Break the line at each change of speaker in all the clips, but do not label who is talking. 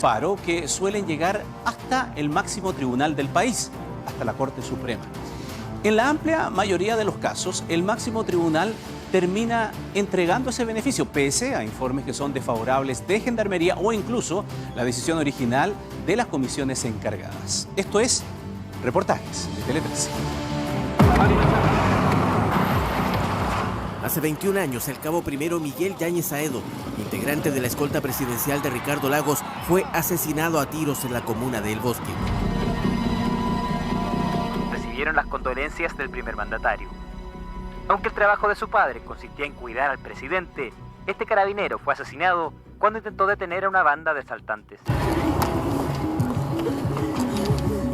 Amparo que suelen llegar hasta el máximo tribunal del país, hasta la Corte Suprema. En la amplia mayoría de los casos, el máximo tribunal termina entregando ese beneficio, pese a informes que son desfavorables de Gendarmería o incluso la decisión original de las comisiones encargadas. Esto es Reportajes de Tele 13.
Hace 21 años, el cabo primero Miguel Yáñez Aedo, integrante de la escolta presidencial de Ricardo Lagos, fue asesinado a tiros en la comuna de El Bosque.
Recibieron las condolencias del primer mandatario. Aunque el trabajo de su padre consistía en cuidar al presidente, este carabinero fue asesinado cuando intentó detener a una banda de asaltantes.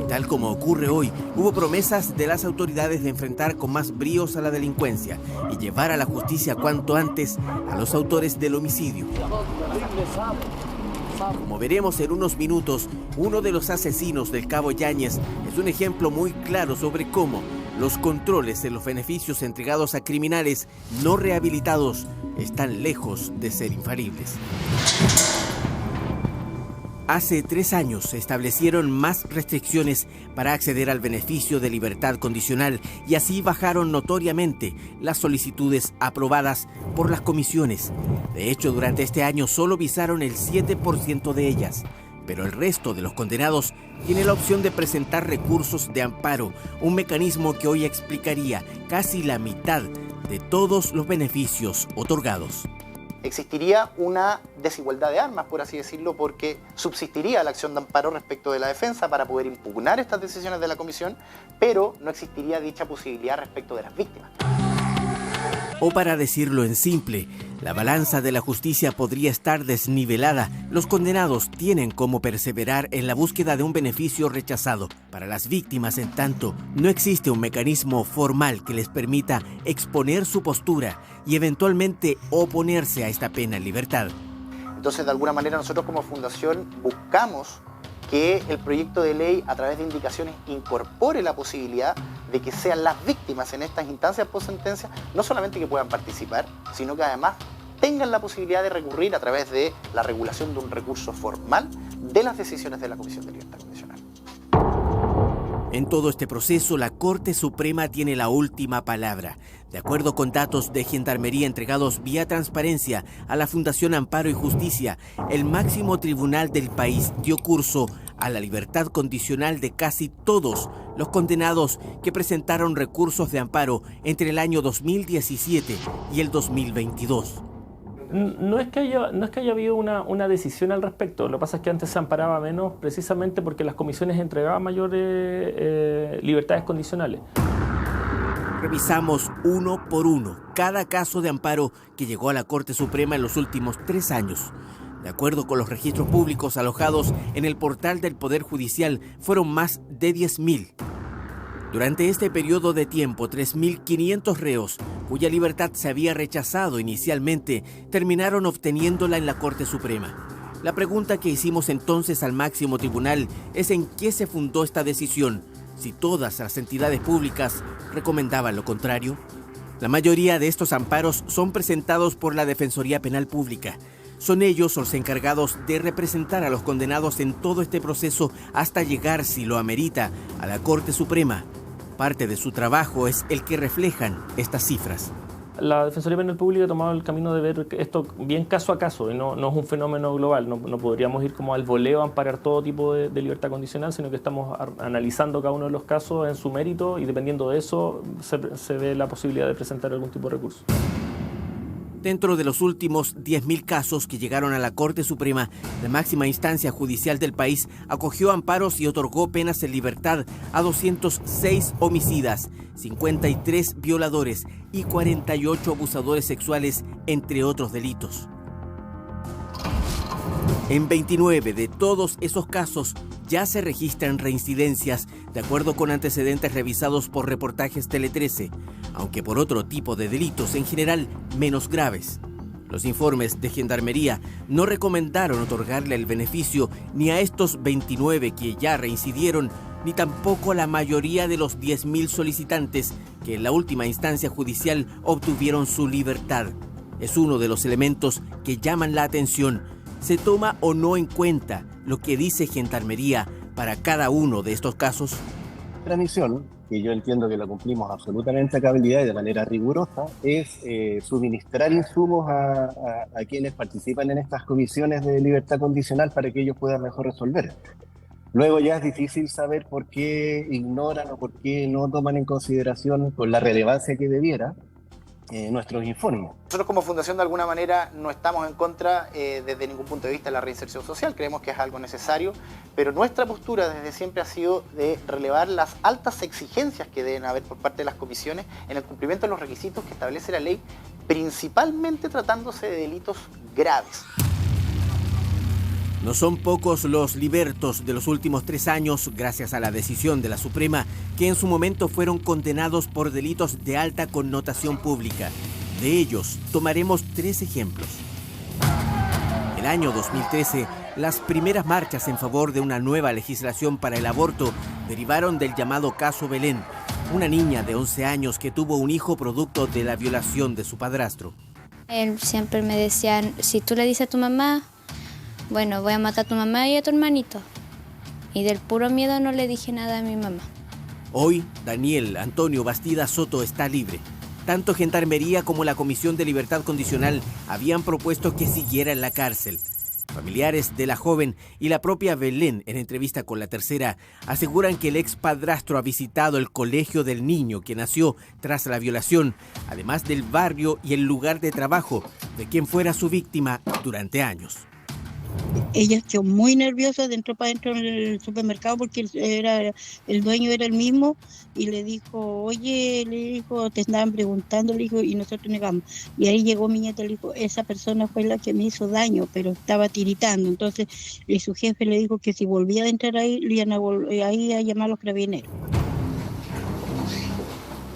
Tal como ocurre hoy, hubo promesas de las autoridades de enfrentar con más bríos a la delincuencia y llevar a la justicia cuanto antes a los autores del homicidio. Como veremos en unos minutos, uno de los asesinos del cabo Yáñez es un ejemplo muy claro sobre cómo los controles en los beneficios entregados a criminales no rehabilitados están lejos de ser infalibles. Hace 3 años se establecieron más restricciones para acceder al beneficio de libertad condicional y así bajaron notoriamente las solicitudes aprobadas por las comisiones. De hecho, durante este año solo visaron el 7% de ellas, pero el resto de los condenados tiene la opción de presentar recursos de amparo, un mecanismo que hoy explicaría casi la mitad de todos los beneficios otorgados.
Existiría una desigualdad de armas, por así decirlo, porque subsistiría la acción de amparo respecto de la defensa para poder impugnar estas decisiones de la comisión, pero no existiría dicha posibilidad respecto de las víctimas.
O para decirlo en simple, la balanza de la justicia podría estar desnivelada. Los condenados tienen como perseverar en la búsqueda de un beneficio rechazado. Para las víctimas, en tanto, no existe un mecanismo formal que les permita exponer su postura y eventualmente oponerse a esta pena en libertad.
Entonces, de alguna manera, nosotros como fundación buscamos que el proyecto de ley, a través de indicaciones, incorpore la posibilidad de que sean las víctimas en estas instancias post sentencia, no solamente que puedan participar, sino que además tengan la posibilidad de recurrir a través de la regulación de un recurso formal de las decisiones de la Comisión de Libertad Condicional.
En todo este proceso, la Corte Suprema tiene la última palabra. De acuerdo con datos de Gendarmería entregados vía transparencia a la Fundación Amparo y Justicia, el máximo tribunal del país dio curso a la libertad condicional de casi todos los condenados que presentaron recursos de amparo entre el año 2017 y el 2022.
No es que haya habido una decisión al respecto. Lo que pasa es que antes se amparaba menos precisamente porque las comisiones entregaban mayores libertades condicionales.
Revisamos uno por uno cada caso de amparo que llegó a la Corte Suprema en los últimos 3 años. De acuerdo con los registros públicos alojados en el portal del Poder Judicial, fueron más de 10.000. Durante este periodo de tiempo, 3.500 reos, cuya libertad se había rechazado inicialmente, terminaron obteniéndola en la Corte Suprema. La pregunta que hicimos entonces al máximo tribunal es en qué se fundó esta decisión, si todas las entidades públicas recomendaban lo contrario. La mayoría de estos amparos son presentados por la Defensoría Penal Pública. Son ellos los encargados de representar a los condenados en todo este proceso hasta llegar, si lo amerita, a la Corte Suprema. Parte de su trabajo es el que reflejan estas cifras.
La Defensoría Penal Pública ha tomado el camino de ver esto bien caso a caso, y no es un fenómeno global. No podríamos ir como al voleo a amparar todo tipo de libertad condicional, sino que estamos analizando cada uno de los casos en su mérito y dependiendo de eso se ve la posibilidad de presentar algún tipo de recurso.
Dentro de los últimos 10.000 casos que llegaron a la Corte Suprema, la máxima instancia judicial del país acogió amparos y otorgó penas en libertad a 206 homicidas, 53 violadores y 48 abusadores sexuales, entre otros delitos. En 29 de todos esos casos ya se registran reincidencias, de acuerdo con antecedentes revisados por Reportajes Tele 13, aunque por otro tipo de delitos en general menos graves. Los informes de Gendarmería no recomendaron otorgarle el beneficio ni a estos 29 que ya reincidieron, ni tampoco a la mayoría de los 10.000 solicitantes que en la última instancia judicial obtuvieron su libertad. Es uno de los elementos que llaman la atención ¿Se toma o no en cuenta lo que dice Gendarmería para cada uno de estos casos?
Nuestra misión, que yo entiendo que la cumplimos absolutamente a cabalidad y de manera rigurosa, es suministrar insumos a quienes participan en estas comisiones de libertad condicional para que ellos puedan mejor resolver. Luego ya es difícil saber por qué ignoran o por qué no toman en consideración con la relevancia que debiera nuestros informes.
Nosotros como fundación de alguna manera no estamos en contra desde ningún punto de vista de la reinserción social, creemos que es algo necesario, pero nuestra postura desde siempre ha sido de relevar las altas exigencias que deben haber por parte de las comisiones en el cumplimiento de los requisitos que establece la ley, principalmente tratándose de delitos graves.
No son pocos los libertos de los últimos 3 años, gracias a la decisión de la Suprema, que en su momento fueron condenados por delitos de alta connotación pública. De ellos, tomaremos 3 ejemplos. El año 2013, las primeras marchas en favor de una nueva legislación para el aborto derivaron del llamado caso Belén, una niña de 11 años que tuvo un hijo producto de la violación de su padrastro.
Él siempre me decía, si tú le dices a tu mamá, bueno, voy a matar a tu mamá y a tu hermanito. Y del puro miedo no le dije nada a mi mamá.
Hoy, Daniel Antonio Bastida Soto está libre. Tanto Gendarmería como la Comisión de Libertad Condicional habían propuesto que siguiera en la cárcel. Familiares de la joven y la propia Belén, en entrevista con La Tercera, aseguran que el ex padrastro ha visitado el colegio del niño que nació tras la violación, además del barrio y el lugar de trabajo de quien fuera su víctima durante años.
Ella quedó muy nerviosa para dentro del supermercado porque el dueño era el mismo y le dijo, oye, le dijo, te estaban preguntando, le dijo, y nosotros negamos. Y ahí llegó mi nieta, le dijo, esa persona fue la que me hizo daño, pero estaba tiritando. Entonces su jefe le dijo que si volvía a entrar ahí, le iban a llamar a los carabineros.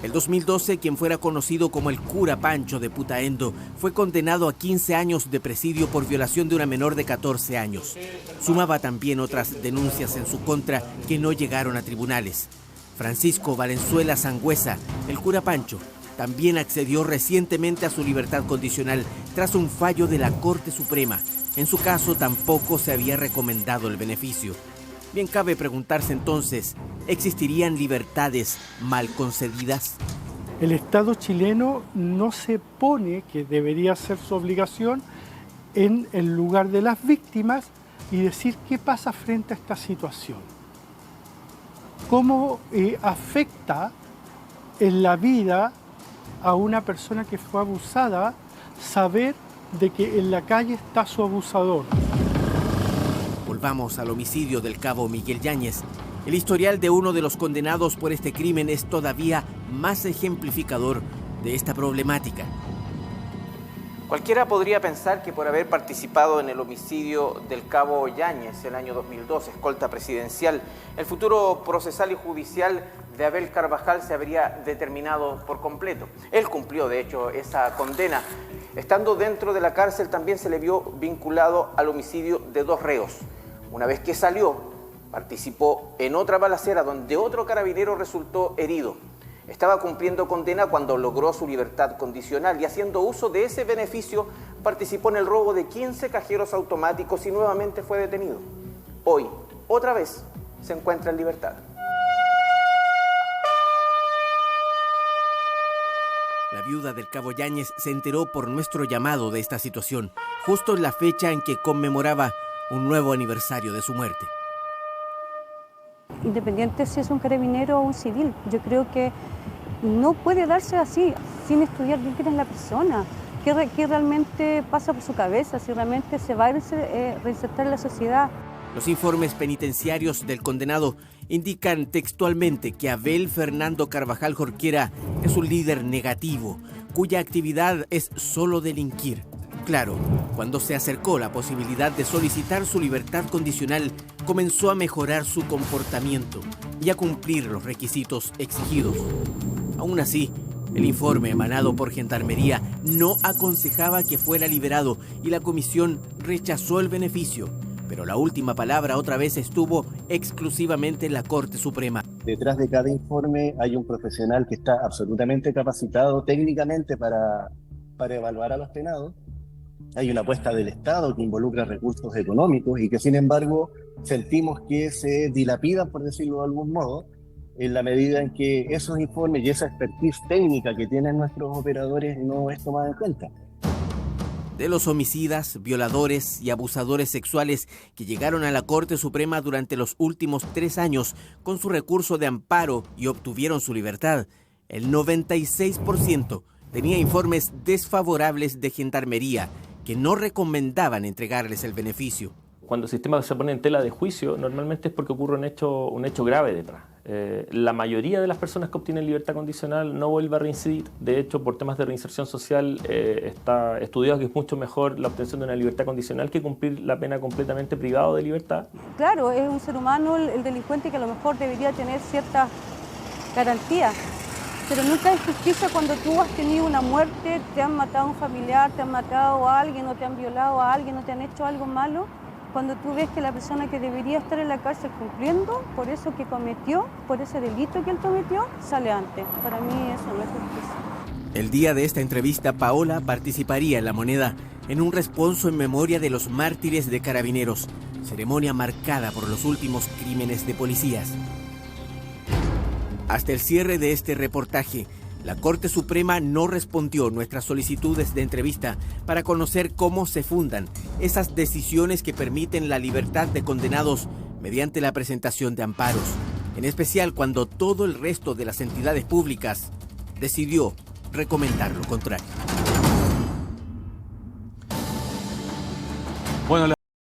El 2012, quien fuera conocido como el cura Pancho de Putaendo, fue condenado a 15 años de presidio por violación de una menor de 14 años. Sumaba también otras denuncias en su contra que no llegaron a tribunales. Francisco Valenzuela Sangüesa, el cura Pancho, también accedió recientemente a su libertad condicional tras un fallo de la Corte Suprema. En su caso tampoco se había recomendado el beneficio. Bien cabe preguntarse entonces, ¿existirían libertades mal concedidas?
El Estado chileno no se pone, que debería ser su obligación, en el lugar de las víctimas y decir qué pasa frente a esta situación. ¿Cómo afecta en la vida a una persona que fue abusada saber de que en la calle está su abusador?
Volvamos al homicidio del cabo Miguel Yáñez. El historial de uno de los condenados por este crimen es todavía más ejemplificador de esta problemática.
Cualquiera podría pensar que por haber participado en el homicidio del cabo Yáñez el año 2012, escolta presidencial, el futuro procesal y judicial de Abel Carvajal se habría determinado por completo. Él cumplió, de hecho, esa condena. Estando dentro de la cárcel también se le vio vinculado al homicidio de 2 reos. Una vez que salió, participó en otra balacera donde otro carabinero resultó herido. Estaba cumpliendo condena cuando logró su libertad condicional y haciendo uso de ese beneficio participó en el robo de 15 cajeros automáticos y nuevamente fue detenido. Hoy, otra vez, se encuentra en libertad.
La viuda del cabo Yáñez se enteró por nuestro llamado de esta situación, justo en la fecha en que conmemoraba un nuevo aniversario de su muerte.
Independiente si es un carabinero o un civil, yo creo que no puede darse así, sin estudiar bien quién es la persona, qué realmente pasa por su cabeza, si realmente se va a reinsertar en la sociedad.
Los informes penitenciarios del condenado indican textualmente que Abel Fernando Carvajal Jorquera es un líder negativo, cuya actividad es solo delinquir. Claro, cuando se acercó la posibilidad de solicitar su libertad condicional, comenzó a mejorar su comportamiento y a cumplir los requisitos exigidos. Aún así, el informe emanado por Gendarmería no aconsejaba que fuera liberado y la comisión rechazó el beneficio. Pero la última palabra otra vez estuvo exclusivamente en la Corte Suprema.
Detrás de cada informe hay un profesional que está absolutamente capacitado técnicamente para evaluar a los penados hay una apuesta del Estado que involucra recursos económicos y que sin embargo sentimos que se dilapidan, por decirlo de algún modo, en la medida en que esos informes y esa expertise técnica que tienen nuestros operadores no es tomada en cuenta.
De los homicidas, violadores y abusadores sexuales que llegaron a la Corte Suprema durante los últimos 3 años con su recurso de amparo y obtuvieron su libertad, el 96% tenía informes desfavorables de Gendarmería que no recomendaban entregarles el beneficio.
Cuando el sistema se pone en tela de juicio, normalmente es porque ocurre un hecho grave detrás. La mayoría de las personas que obtienen libertad condicional no vuelve a reincidir. De hecho, por temas de reinserción social, está estudiado que es mucho mejor la obtención de una libertad condicional que cumplir la pena completamente privado de libertad.
Claro, es un ser humano el delincuente que a lo mejor debería tener ciertas garantías, pero nunca es justicia cuando tú has tenido una muerte, te han matado a un familiar, te han matado a alguien o te han violado a alguien o te han hecho algo malo. Cuando tú ves que la persona que debería estar en la cárcel cumpliendo por eso que cometió, por ese delito que él cometió, sale antes. Para mí eso no es justicia.
El día de esta entrevista, Paola participaría en La Moneda en un responso en memoria de los mártires de Carabineros, ceremonia marcada por los últimos crímenes de policías. Hasta el cierre de este reportaje, la Corte Suprema no respondió nuestras solicitudes de entrevista para conocer cómo se fundan esas decisiones que permiten la libertad de condenados mediante la presentación de amparos, en especial cuando todo el resto de las entidades públicas decidió recomendar lo contrario.
Bueno,